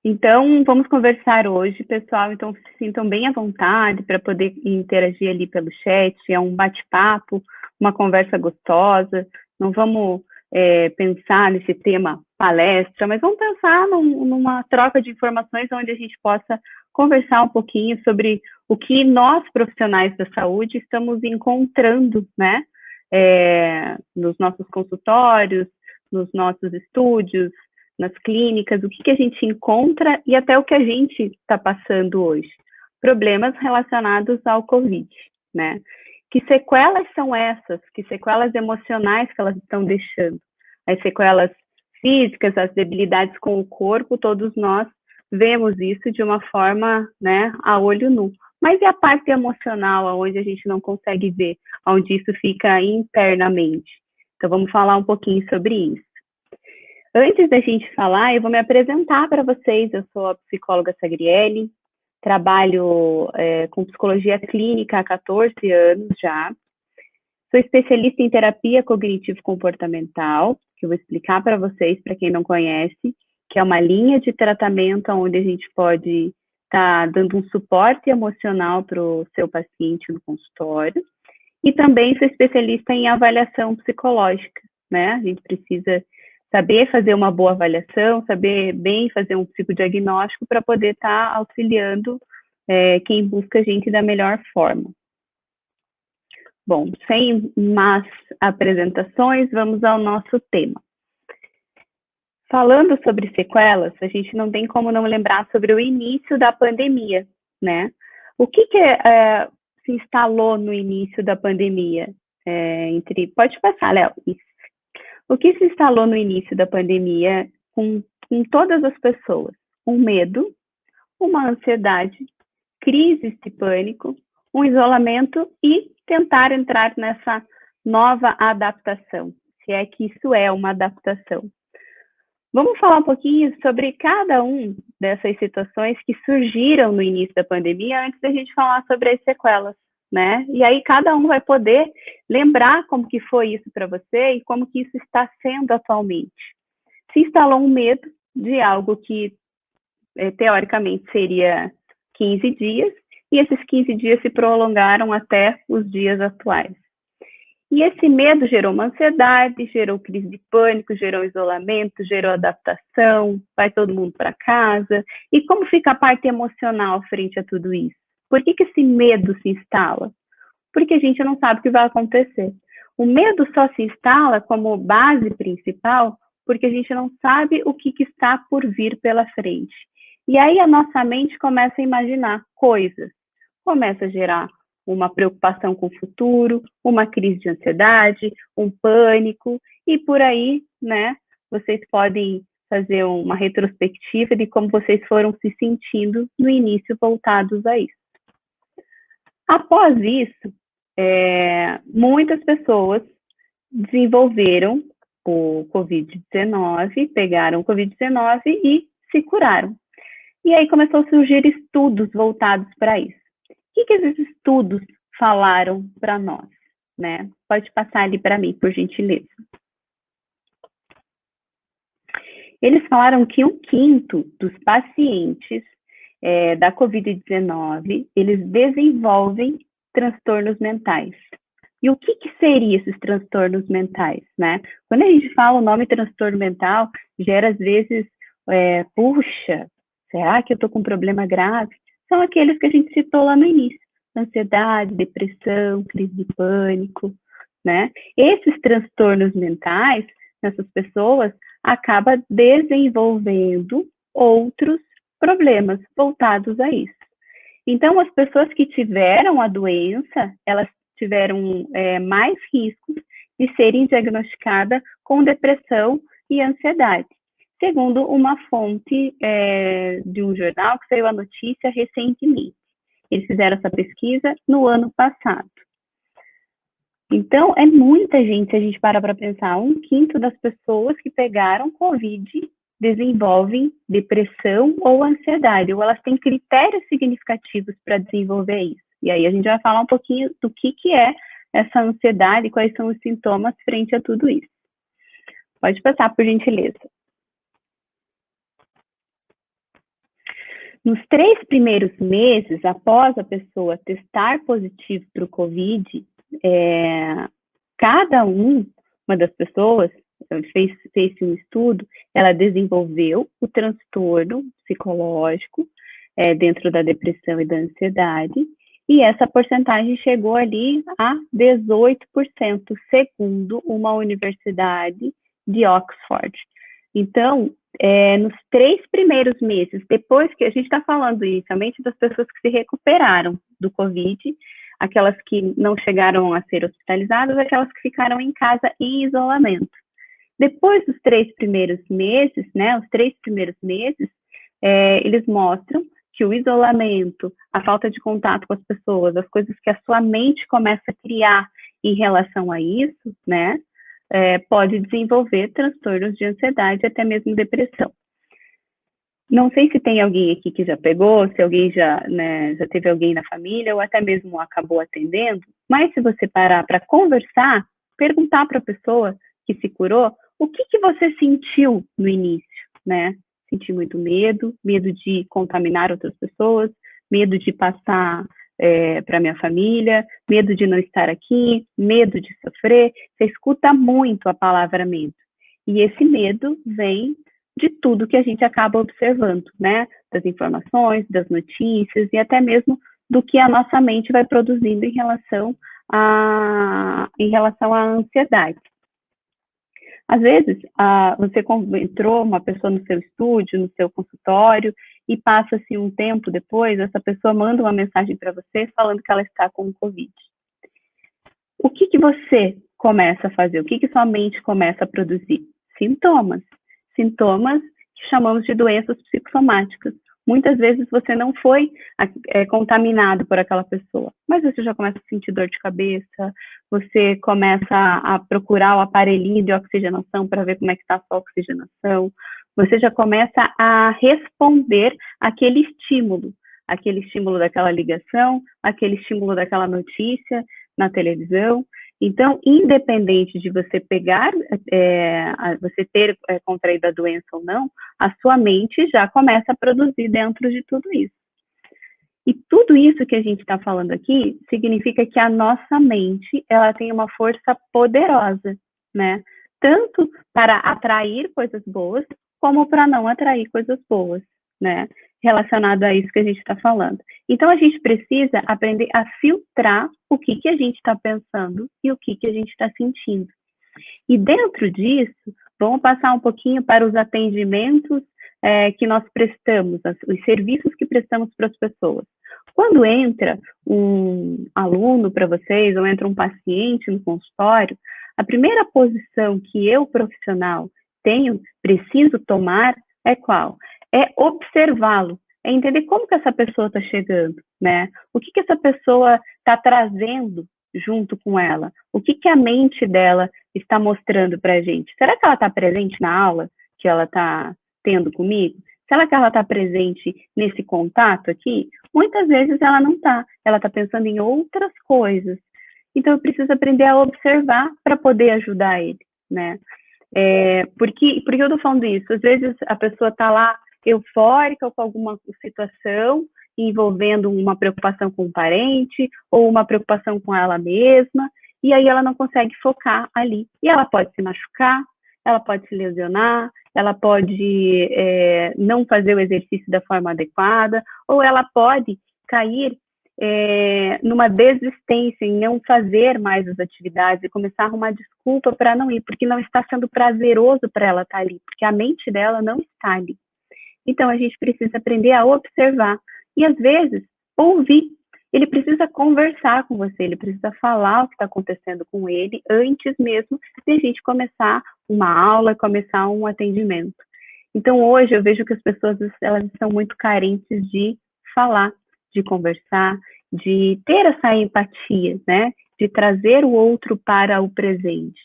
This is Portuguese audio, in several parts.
Então, vamos conversar hoje, pessoal. Então, se sintam bem à vontade para poder interagir ali pelo chat. É um bate-papo, uma conversa gostosa. Não vamos pensar nesse tema palestra, mas vamos pensar numa troca de informações onde a gente possa conversar um pouquinho sobre o que nós, profissionais da saúde, estamos encontrando, né? Nos nossos consultórios, nos nossos estúdios, nas clínicas, o que a gente encontra e até o que a gente está passando hoje. Problemas relacionados ao Covid, né? Que sequelas são essas? Que sequelas emocionais que elas estão deixando? As sequelas físicas, as debilidades com o corpo, todos nós vemos isso de uma forma, né, a olho nu. Mas e a parte emocional, onde a gente não consegue ver, onde isso fica internamente? Então, vamos falar um pouquinho sobre isso. Antes da gente falar, eu vou me apresentar para vocês. Eu sou a psicóloga Sagriele, trabalho com psicologia clínica há 14 anos já. Sou especialista em terapia cognitivo-comportamental, que eu vou explicar para vocês, para quem não conhece, que é uma linha de tratamento onde a gente pode estar dando um suporte emocional para o seu paciente no consultório. E também sou especialista em avaliação psicológica, né? A gente precisa saber fazer uma boa avaliação, saber bem fazer um psicodiagnóstico para poder estar auxiliando quem busca a gente da melhor forma. Bom, sem mais apresentações, vamos ao nosso tema. Falando sobre sequelas, a gente não tem como não lembrar sobre o início da pandemia, né? O que se instalou no início da pandemia? Pode passar, Léo. O que se instalou no início da pandemia com todas as pessoas? Um medo, uma ansiedade, crises de pânico, um isolamento e tentar entrar nessa nova adaptação, se é que isso é uma adaptação. Vamos falar um pouquinho sobre cada uma dessas situações que surgiram no início da pandemia antes da gente falar sobre as sequelas, né? E aí cada um vai poder lembrar como que foi isso para você e como que isso está sendo atualmente. Se instalou um medo de algo que teoricamente seria 15 dias, e esses 15 dias se prolongaram até os dias atuais. E esse medo gerou uma ansiedade, gerou crise de pânico, gerou isolamento, gerou adaptação, vai todo mundo para casa. E como fica a parte emocional frente a tudo isso? Por que esse medo se instala? Porque a gente não sabe o que vai acontecer. O medo só se instala como base principal porque a gente não sabe o que está por vir pela frente. E aí a nossa mente começa a imaginar coisas, começa a gerar uma preocupação com o futuro, uma crise de ansiedade, um pânico, e por aí, né, vocês podem fazer uma retrospectiva de como vocês foram se sentindo no início voltados a isso. Após isso, muitas pessoas desenvolveram o Covid-19, pegaram o Covid-19 e se curaram. E aí começou a surgir estudos voltados para isso. O que esses estudos falaram para nós, né? Pode passar ali para mim, por gentileza. Eles falaram que 1/5 dos pacientes da Covid-19, eles desenvolvem transtornos mentais. E o que seriam esses transtornos mentais, né? Quando a gente fala o nome transtorno mental, gera às vezes, puxa, será que eu estou com um problema grave? São aqueles que a gente citou lá no início. Ansiedade, depressão, crise de pânico, né? Esses transtornos mentais, nessas pessoas, acabam desenvolvendo outros problemas voltados a isso. Então, as pessoas que tiveram a doença, elas tiveram mais riscos de serem diagnosticadas com depressão e ansiedade, segundo uma fonte de um jornal que saiu a notícia recentemente. Eles fizeram essa pesquisa no ano passado. Então, é muita gente, se a gente para pensar, 1/5 das pessoas que pegaram Covid desenvolvem depressão ou ansiedade, ou elas têm critérios significativos para desenvolver isso. E aí a gente vai falar um pouquinho do que é essa ansiedade e quais são os sintomas frente a tudo isso. Pode passar, por gentileza. Nos 3 primeiros meses, após a pessoa testar positivo para o COVID, cada uma das pessoas fez um estudo, ela desenvolveu o transtorno psicológico dentro da depressão e da ansiedade, e essa porcentagem chegou ali a 18%, segundo uma universidade de Oxford. Então, nos 3 primeiros meses, depois que a gente está falando inicialmente das pessoas que se recuperaram do Covid, aquelas que não chegaram a ser hospitalizadas, aquelas que ficaram em casa em isolamento. Depois dos 3 primeiros meses, né, os 3 primeiros meses, eles mostram que o isolamento, a falta de contato com as pessoas, as coisas que a sua mente começa a criar em relação a isso, né, pode desenvolver transtornos de ansiedade, até mesmo depressão. Não sei se tem alguém aqui que já pegou, se alguém já teve alguém na família, ou até mesmo acabou atendendo, mas se você parar para conversar, perguntar para a pessoa que se curou, o que você sentiu no início, né? Senti muito medo de contaminar outras pessoas, medo de passar para minha família, medo de não estar aqui, medo de sofrer. Você escuta muito a palavra medo. E esse medo vem de tudo que a gente acaba observando, né? Das informações, das notícias e até mesmo do que a nossa mente vai produzindo em relação à ansiedade. Às vezes, você entrou uma pessoa no seu estúdio, no seu consultório, e passa-se um tempo depois, essa pessoa manda uma mensagem para você falando que ela está com Covid. O que você começa a fazer? O que sua mente começa a produzir? Sintomas. Sintomas que chamamos de doenças psicossomáticas. Muitas vezes você não foi contaminado por aquela pessoa, mas você já começa a sentir dor de cabeça, você começa a procurar o aparelhinho de oxigenação para ver como é que está a sua oxigenação, você já começa a responder aquele estímulo daquela ligação, aquele estímulo daquela notícia na televisão. Então, independente de você você ter contraído a doença ou não, a sua mente já começa a produzir dentro de tudo isso. E tudo isso que a gente está falando aqui significa que a nossa mente, ela tem uma força poderosa, né? Tanto para atrair coisas boas, como para não atrair coisas boas, né? Relacionado a isso que a gente está falando. Então, a gente precisa aprender a filtrar o que a gente está pensando e o que a gente está sentindo. E dentro disso, vamos passar um pouquinho para os atendimentos que nós prestamos, os serviços que prestamos para as pessoas. Quando entra um aluno para vocês, ou entra um paciente no consultório, a primeira posição que eu, profissional, preciso tomar é qual? É observá-lo, é entender como que essa pessoa está chegando, né? O que essa pessoa está trazendo junto com ela? O que a mente dela está mostrando para a gente? Será que ela está presente na aula que ela está tendo comigo? Será que ela está presente nesse contato aqui? Muitas vezes ela não está, ela está pensando em outras coisas. Então, eu preciso aprender a observar para poder ajudar ele, né? Por que eu estou falando isso? Às vezes a pessoa está lá eufórica ou com alguma situação envolvendo uma preocupação com um parente ou uma preocupação com ela mesma, e aí ela não consegue focar ali. E ela pode se machucar, ela pode se lesionar, ela pode não fazer o exercício da forma adequada, ou ela pode cair numa desistência em não fazer mais as atividades e começar a arrumar desculpa para não ir, porque não está sendo prazeroso para ela estar ali, porque a mente dela não está ali. Então, a gente precisa aprender a observar e, às vezes, ouvir. Ele precisa conversar com você, ele precisa falar o que está acontecendo com ele antes mesmo de a gente começar uma aula, começar um atendimento. Então, hoje, eu vejo que as pessoas elas estão muito carentes de falar, de conversar, de ter essa empatia, né? De trazer o outro para o presente.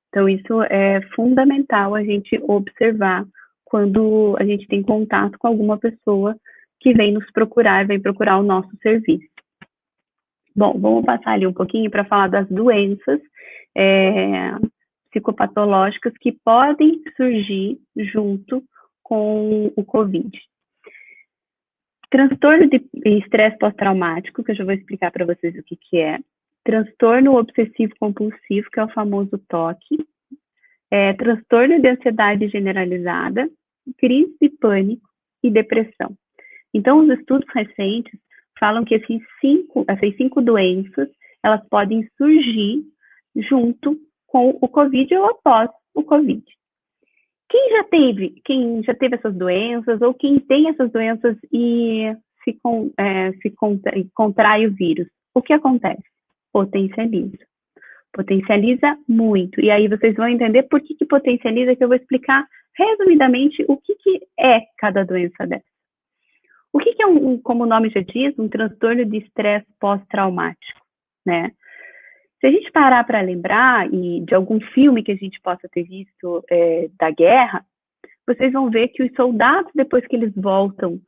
Então, isso é fundamental a gente observar quando a gente tem contato com alguma pessoa que vem nos procurar, vem procurar o nosso serviço. Bom, vamos passar ali um pouquinho para falar das doenças psicopatológicas que podem surgir junto com o COVID. Transtorno de estresse pós-traumático, que eu já vou explicar para vocês o que é. Transtorno obsessivo-compulsivo, que é o famoso TOC. Transtorno de ansiedade generalizada, crise de pânico e depressão. Então, os estudos recentes falam que essas cinco doenças, elas podem surgir junto com o COVID ou após o COVID. Quem já teve essas doenças, ou quem tem essas doenças e contrai o vírus, o que acontece? Potencializa muito. E aí vocês vão entender por que potencializa, que eu vou explicar resumidamente o que é cada doença dessa. O que é como o nome já diz, um transtorno de estresse pós-traumático, né? Se a gente parar para lembrar e de algum filme que a gente possa ter visto da guerra, vocês vão ver que os soldados, depois que eles voltam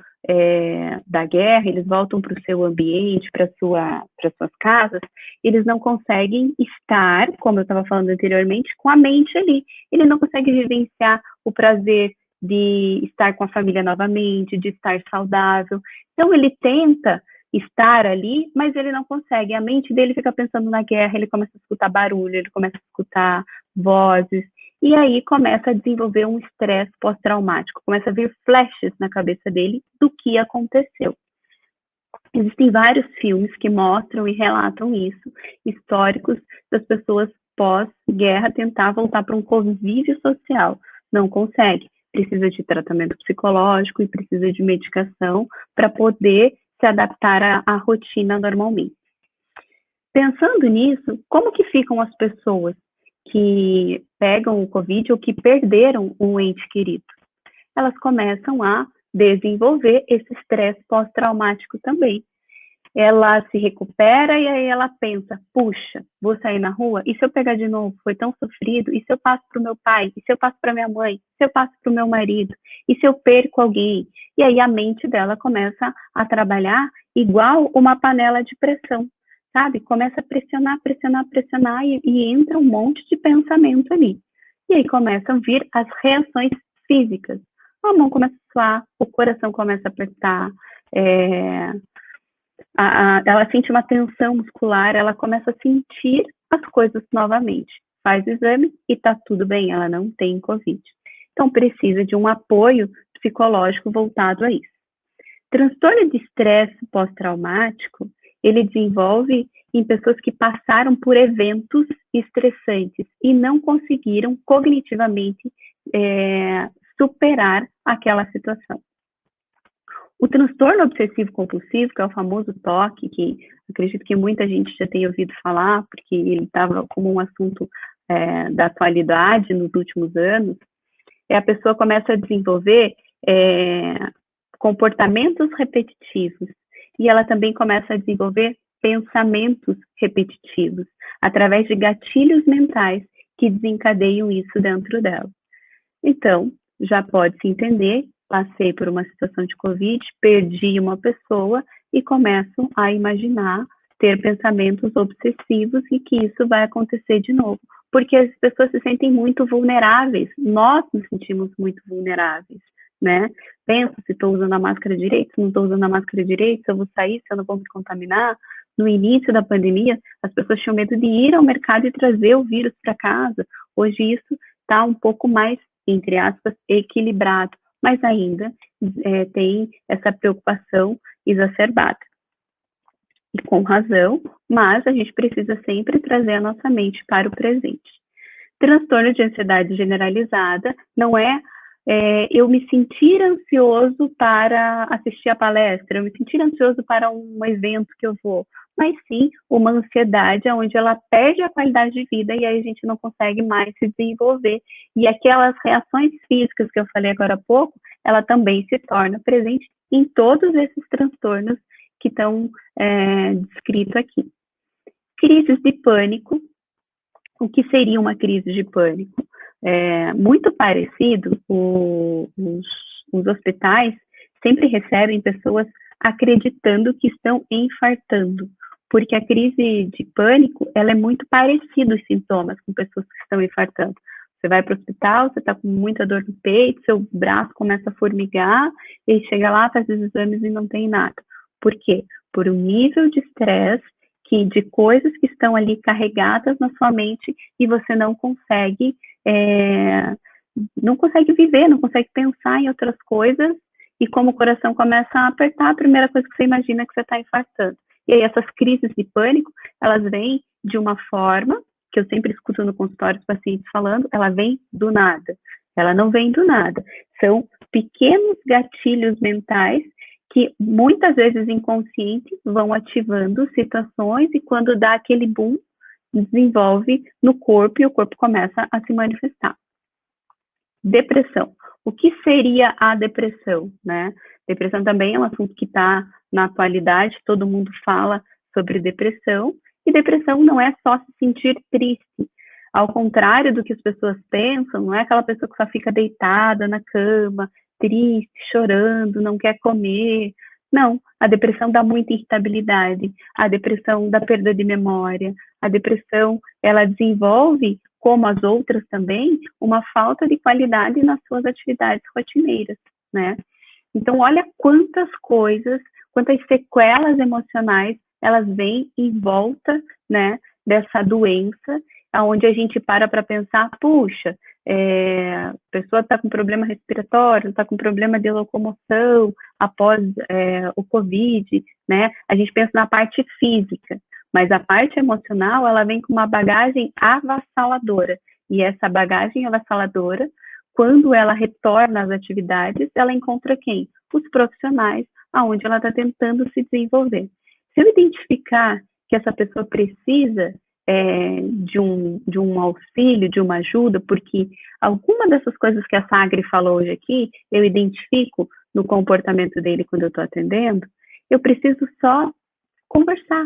da guerra, eles voltam para o seu ambiente, para suas casas, eles não conseguem estar, como eu estava falando anteriormente, com a mente ali. Ele não consegue vivenciar o prazer de estar com a família novamente, de estar saudável. Então, ele tenta estar ali, mas ele não consegue. A mente dele fica pensando na guerra, ele começa a escutar barulho, ele começa a escutar vozes, e aí começa a desenvolver um estresse pós-traumático, começa a vir flashes na cabeça dele do que aconteceu. Existem vários filmes que mostram e relatam isso, históricos das pessoas pós-guerra tentar voltar para um convívio social. Não consegue, precisa de tratamento psicológico e precisa de medicação para poder se adaptar à rotina normalmente. Pensando nisso, como que ficam as pessoas que pegam o COVID ou que perderam um ente querido? Elas começam a desenvolver esse estresse pós-traumático também. Ela se recupera e aí ela pensa, puxa, vou sair na rua, e se eu pegar de novo? Foi tão sofrido, e se eu passo para o meu pai? E se eu passo para minha mãe? E se eu passo para o meu marido? E se eu perco alguém? E aí a mente dela começa a trabalhar igual uma panela de pressão, sabe? Começa a pressionar, pressionar, pressionar, e entra um monte de pensamento ali. E aí começam a vir as reações físicas. A mão começa a suar, o coração começa a apertar, ela sente uma tensão muscular, ela começa a sentir as coisas novamente. Faz o exame e está tudo bem, ela não tem COVID. Então, precisa de um apoio psicológico voltado a isso. Transtorno de estresse pós-traumático, ele desenvolve em pessoas que passaram por eventos estressantes e não conseguiram cognitivamente superar aquela situação. O transtorno obsessivo-compulsivo, que é o famoso TOC, que acredito que muita gente já tenha ouvido falar, porque ele estava como um assunto da atualidade nos últimos anos, a pessoa começa a desenvolver comportamentos repetitivos, e ela também começa a desenvolver pensamentos repetitivos, através de gatilhos mentais que desencadeiam isso dentro dela. Então, já pode-se entender, passei por uma situação de COVID, perdi uma pessoa e começo a imaginar, ter pensamentos obsessivos e que isso vai acontecer de novo. Porque as pessoas se sentem muito vulneráveis, nós nos sentimos muito vulneráveis, né? Penso se estou usando a máscara direito, se não estou usando a máscara direito, se eu vou sair, se eu não vou me contaminar. No início da pandemia, as pessoas tinham medo de ir ao mercado e trazer o vírus para casa. Hoje isso está um pouco mais, entre aspas, equilibrado, mas ainda tem essa preocupação exacerbada. E com razão, mas a gente precisa sempre trazer a nossa mente para o presente. Transtorno de ansiedade generalizada não é eu me sentir ansioso para assistir a palestra, eu me sentir ansioso para um evento que eu vou, mas sim uma ansiedade onde ela perde a qualidade de vida e aí a gente não consegue mais se desenvolver. E aquelas reações físicas que eu falei agora há pouco, ela também se torna presente em todos esses transtornos que estão descritos aqui. Crises de pânico. O que seria uma crise de pânico? Muito parecido, os hospitais sempre recebem pessoas acreditando que estão infartando, porque a crise de pânico, ela é muito parecida os sintomas com pessoas que estão infartando, Você vai para o hospital, você está com muita dor no peito, seu braço começa a formigar, e aí chega lá, faz os exames e não tem nada. Por quê? Por um nível de estresse de coisas que estão ali carregadas na sua mente e você não consegue viver, não consegue pensar em outras coisas, e como o coração começa a apertar, a primeira coisa que você imagina é que você está infartando. E aí essas crises de pânico, elas vêm de uma forma, que eu sempre escuto no consultório dos pacientes falando, ela vem do nada. Ela não vem do nada. São pequenos gatilhos mentais que muitas vezes inconscientes vão ativando situações e quando dá aquele boom, desenvolve no corpo e o corpo começa a se manifestar. Depressão. O que seria a depressão, né? Depressão também é um assunto que está na atualidade, todo mundo fala sobre depressão, e depressão não é só se sentir triste. Ao contrário do que as pessoas pensam, não é aquela pessoa que só fica deitada na cama, triste, chorando, não quer comer. Não, a depressão dá muita irritabilidade, a depressão dá perda de memória, a depressão, ela desenvolve, como as outras também, uma falta de qualidade nas suas atividades rotineiras, né? Então, olha quantas coisas, quantas sequelas emocionais elas vêm em volta, né, dessa doença, onde a gente para pensar, puxa, a pessoa está com problema respiratório, está com problema de locomoção após o Covid, né? A gente pensa na parte física, mas a parte emocional, ela vem com uma bagagem avassaladora. E essa bagagem avassaladora, quando ela retorna às atividades, ela encontra quem? Os profissionais, aonde ela está tentando se desenvolver. Se eu identificar que essa pessoa precisa de um auxílio, de uma ajuda, porque alguma dessas coisas que a Sagre falou hoje aqui, eu identifico no comportamento dele quando eu estou atendendo, eu preciso só conversar,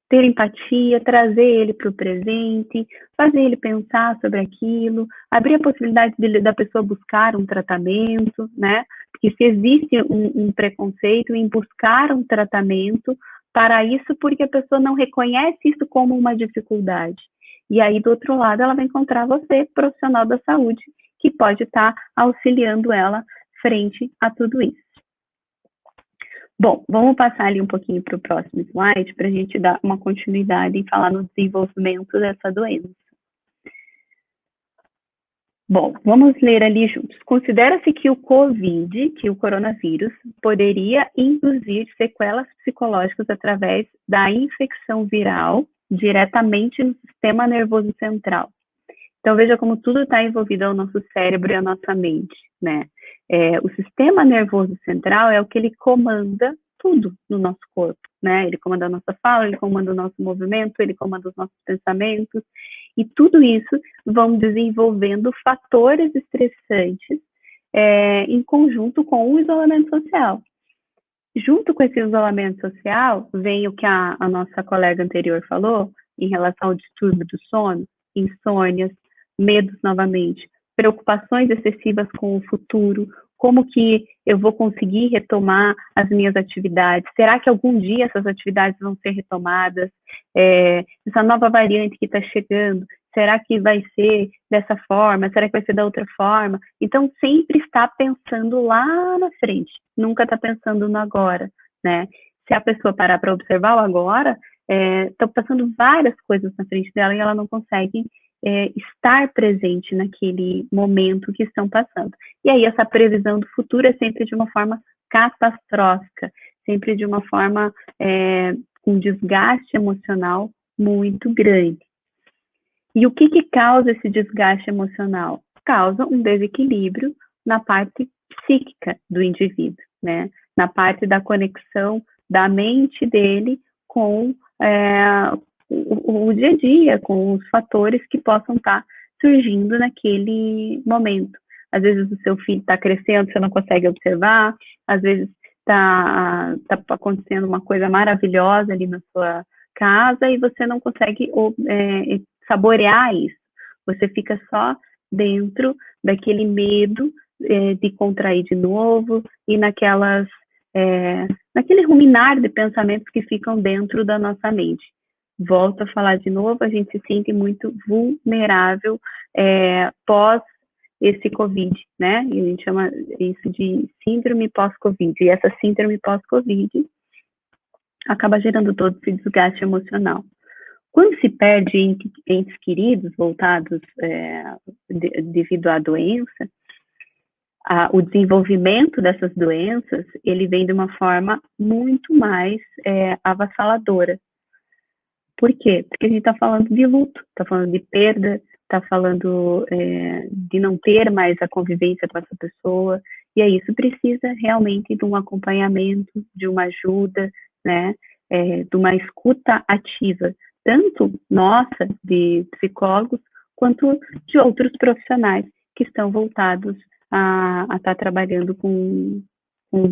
ter empatia, trazer ele para o presente, fazer ele pensar sobre aquilo, abrir a possibilidade da pessoa buscar um tratamento, né? Porque se existe um preconceito em buscar um tratamento para isso, porque a pessoa não reconhece isso como uma dificuldade. E aí, do outro lado, ela vai encontrar você, profissional da saúde, que pode estar auxiliando ela frente a tudo isso. Bom, vamos passar ali um pouquinho para o próximo slide para a gente dar uma continuidade e falar no desenvolvimento dessa doença. Bom, vamos ler ali juntos. Considera-se que o COVID, que o coronavírus, poderia induzir sequelas psicológicas através da infecção viral diretamente no sistema nervoso central. Então, veja como tudo está envolvido ao nosso cérebro e à nossa mente, né? O sistema nervoso central é o que ele comanda tudo no nosso corpo, né? Ele comanda a nossa fala, ele comanda o nosso movimento, ele comanda os nossos pensamentos, e tudo isso vão desenvolvendo fatores estressantes em conjunto com o isolamento social. Junto com esse isolamento social, vem o que a nossa colega anterior falou, em relação ao distúrbio do sono, insônias, medos novamente, preocupações excessivas com o futuro, como que eu vou conseguir retomar as minhas atividades? Será que algum dia essas atividades vão ser retomadas? Essa nova variante que está chegando, será que vai ser dessa forma? Será que vai ser da outra forma? Então, sempre está pensando lá na frente, nunca está pensando no agora, né? Se a pessoa parar para observar o agora, estão passando várias coisas na frente dela e ela não consegue estar presente naquele momento que estão passando. E aí essa previsão do futuro é sempre de uma forma catastrófica, sempre de uma forma com desgaste emocional muito grande. E o que causa esse desgaste emocional? Causa um desequilíbrio na parte psíquica do indivíduo, né? Na parte da conexão da mente dele com o dia a dia, com os fatores que possam estar surgindo naquele momento. Às vezes o seu filho está crescendo, você não consegue observar, às vezes está acontecendo uma coisa maravilhosa ali na sua casa e você não consegue saborear isso. Você fica só dentro daquele medo de contrair de novo e naquele ruminar de pensamentos que ficam dentro da nossa mente. volto a falar de novo, a gente se sente muito vulnerável pós esse Covid, né? E a gente chama isso de síndrome pós-Covid. E essa síndrome pós-Covid acaba gerando todo esse desgaste emocional. Quando se perde entes queridos voltados devido à doença, o desenvolvimento dessas doenças, ele vem de uma forma muito mais avassaladora. Por quê? Porque a gente está falando de luto, está falando de perda, está falando de não ter mais a convivência com essa pessoa, e aí isso precisa realmente de um acompanhamento, de uma ajuda, né, de uma escuta ativa, tanto nossa, de psicólogos, quanto de outros profissionais que estão voltados a estar trabalhando com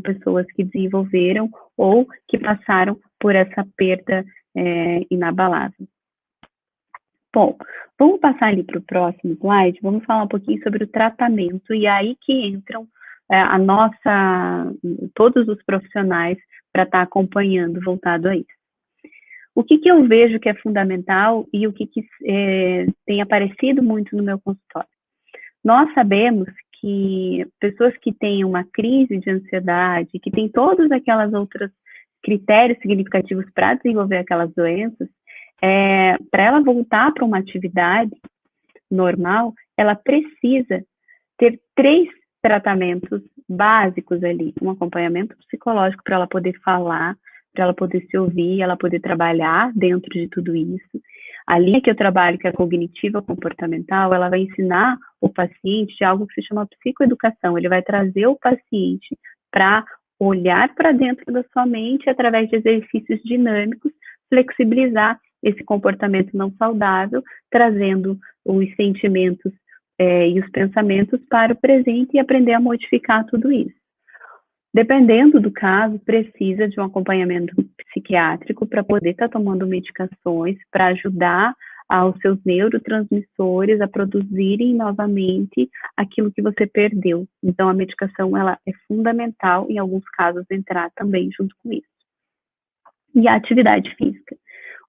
pessoas que desenvolveram ou que passaram por essa perda inabalável. Bom, vamos passar ali para o próximo slide, vamos falar um pouquinho sobre o tratamento, e aí que entram todos os profissionais para estar acompanhando, voltado a isso. O que eu vejo que é fundamental e o que tem aparecido muito no meu consultório? Nós sabemos que pessoas que têm uma crise de ansiedade, que têm todos aquelas outros critérios significativos para desenvolver aquelas doenças, para ela voltar para uma atividade normal, ela precisa ter 3 tratamentos básicos ali, um acompanhamento psicológico para ela poder falar, para ela poder se ouvir, ela poder trabalhar dentro de tudo isso. A linha que eu trabalho, que é a cognitiva comportamental, ela vai ensinar o paciente de algo que se chama psicoeducação. Ele vai trazer o paciente para olhar para dentro da sua mente através de exercícios dinâmicos, flexibilizar esse comportamento não saudável, trazendo os sentimentos e os pensamentos para o presente e aprender a modificar tudo isso. Dependendo do caso, precisa de um acompanhamento psiquiátrico para poder estar tomando medicações para ajudar aos seus neurotransmissores a produzirem novamente aquilo que você perdeu. Então, a medicação ela é fundamental, em alguns casos, entrar também junto com isso. E a atividade física.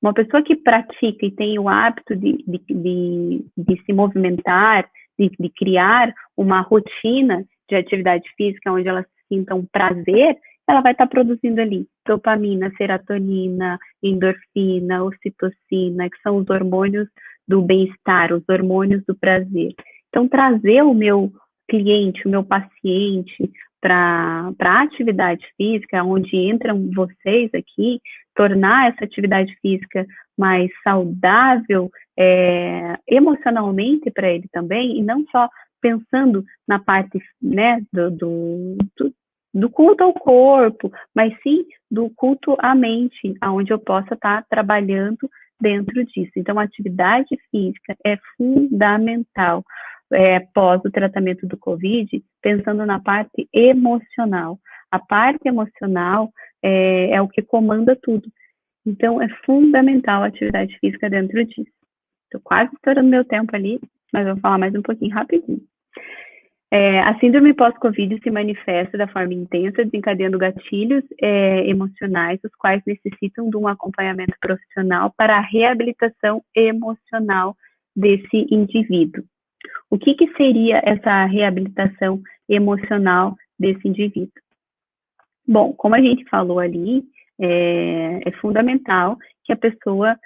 Uma pessoa que pratica e tem o hábito de se movimentar, de criar uma rotina de atividade física onde ela sinta um prazer, ela vai estar produzindo ali dopamina, serotonina, endorfina, ocitocina, que são os hormônios do bem-estar, os hormônios do prazer. Então, trazer o meu cliente, o meu paciente para a atividade física, onde entram vocês aqui, tornar essa atividade física mais saudável emocionalmente para ele também, e não só pensando na parte, né, do culto ao corpo, mas sim do culto à mente, onde eu possa estar trabalhando dentro disso. Então, a atividade física é fundamental pós o tratamento do COVID, pensando na parte emocional. A parte emocional é o que comanda tudo. Então, é fundamental a atividade física dentro disso. Estou quase estourando meu tempo ali, mas vou falar mais um pouquinho rapidinho. A síndrome pós-Covid se manifesta da forma intensa, desencadeando gatilhos emocionais, os quais necessitam de um acompanhamento profissional para a reabilitação emocional desse indivíduo. O que seria essa reabilitação emocional desse indivíduo? Bom, como a gente falou ali, é fundamental que a pessoa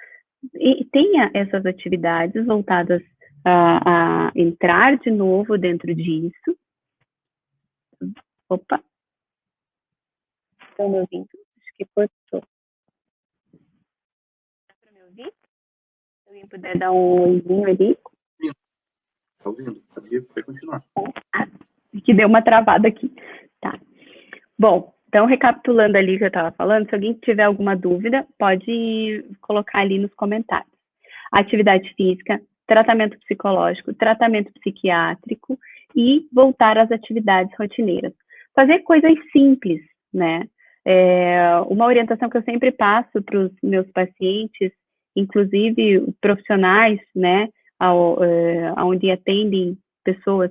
tenha essas atividades voltadas a entrar de novo dentro disso. Opa! Estão me ouvindo? Acho que cortou. Dá para me ouvir? Se alguém puder dar um oizinho ali. Está ouvindo? Pode continuar. Que deu uma travada aqui. Tá. Bom, então, recapitulando ali o que eu estava falando, se alguém tiver alguma dúvida, pode colocar ali nos comentários. Atividade física, tratamento psicológico, tratamento psiquiátrico e voltar às atividades rotineiras. Fazer coisas simples, né? Uma orientação que eu sempre passo para os meus pacientes, inclusive profissionais, né, onde atendem pessoas,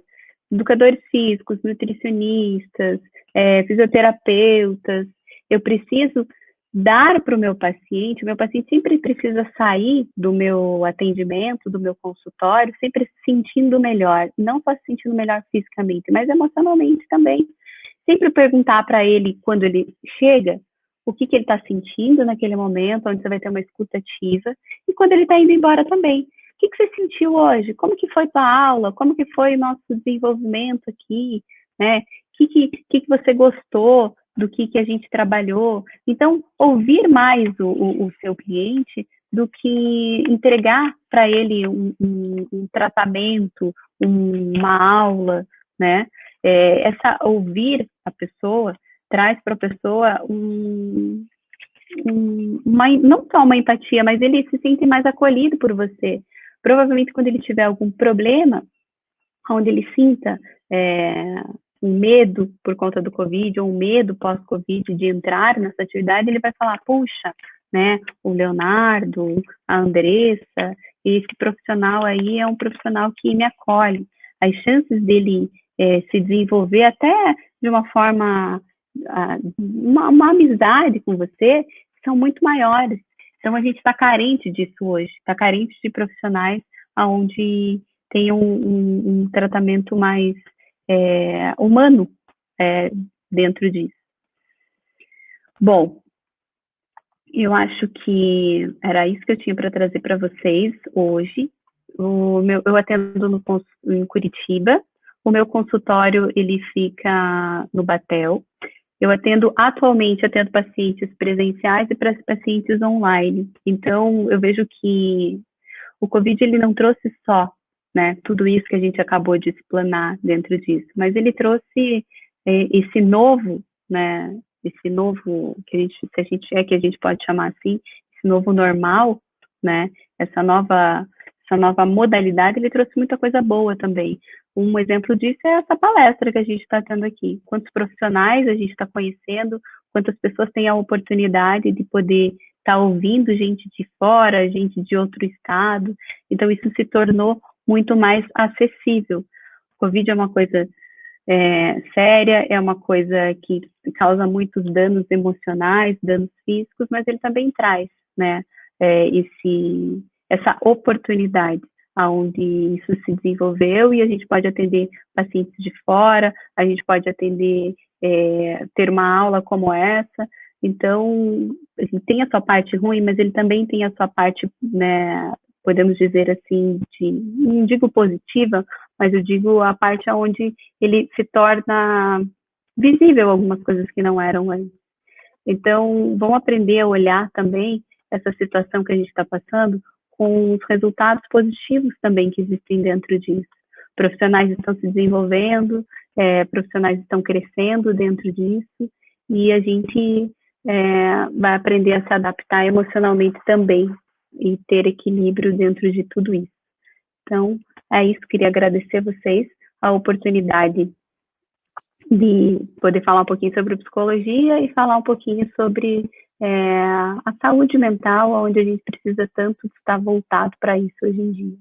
educadores físicos, nutricionistas, fisioterapeutas, eu preciso dar para o meu paciente sempre precisa sair do meu atendimento, do meu consultório, sempre se sentindo melhor, não só se sentindo melhor fisicamente, mas emocionalmente também. Sempre perguntar para ele, quando ele chega, o que ele está sentindo naquele momento, onde você vai ter uma escuta ativa, e quando ele está indo embora também. O que você sentiu hoje? Como que foi tua aula? Como que foi o nosso desenvolvimento aqui? Né? O que você gostou do que a gente trabalhou? Então, ouvir mais o seu cliente do que entregar para ele um tratamento, uma aula, né? Ouvir a pessoa traz para a pessoa não só uma empatia, mas ele se sente mais acolhido por você. Provavelmente, quando ele tiver algum problema, onde ele sinta um medo por conta do Covid, ou um medo pós-Covid de entrar nessa atividade, ele vai falar, puxa, né, o Leonardo, a Andressa, esse profissional aí é um profissional que me acolhe. As chances dele se desenvolver até de uma forma, uma amizade com você, são muito maiores. Então, a gente está carente disso hoje, está carente de profissionais onde tem um tratamento mais humano dentro disso. Bom, eu acho que era isso que eu tinha para trazer para vocês hoje. Eu atendo em Curitiba, o meu consultório ele fica no Batel. Eu atualmente atendo pacientes presenciais e pacientes online. Então, eu vejo que o Covid ele não trouxe só, né, tudo isso que a gente acabou de explanar dentro disso, mas ele trouxe esse novo, né, esse novo que a gente pode chamar assim, esse novo normal, né, essa nova modalidade, ele trouxe muita coisa boa também. Um exemplo disso é essa palestra que a gente está tendo aqui. Quantos profissionais a gente está conhecendo, quantas pessoas têm a oportunidade de poder estar ouvindo gente de fora, gente de outro estado. Então, isso se tornou muito mais acessível. O Covid é uma coisa séria, é uma coisa que causa muitos danos emocionais, danos físicos, mas ele também traz, né, essa oportunidade onde isso se desenvolveu e a gente pode atender pacientes de fora, a gente pode atender, ter uma aula como essa. Então, ele tem a sua parte ruim, mas ele também tem a sua parte, né, podemos dizer assim, não digo positiva, mas eu digo a parte onde ele se torna visível algumas coisas que não eram antes. Então, vamos aprender a olhar também essa situação que a gente está passando com os resultados positivos também que existem dentro disso. Profissionais estão se desenvolvendo, profissionais estão crescendo dentro disso, e a gente vai aprender a se adaptar emocionalmente também e ter equilíbrio dentro de tudo isso. Então, é isso. Queria agradecer a vocês a oportunidade de poder falar um pouquinho sobre psicologia e falar um pouquinho sobre a saúde mental, onde a gente precisa tanto estar voltado para isso hoje em dia.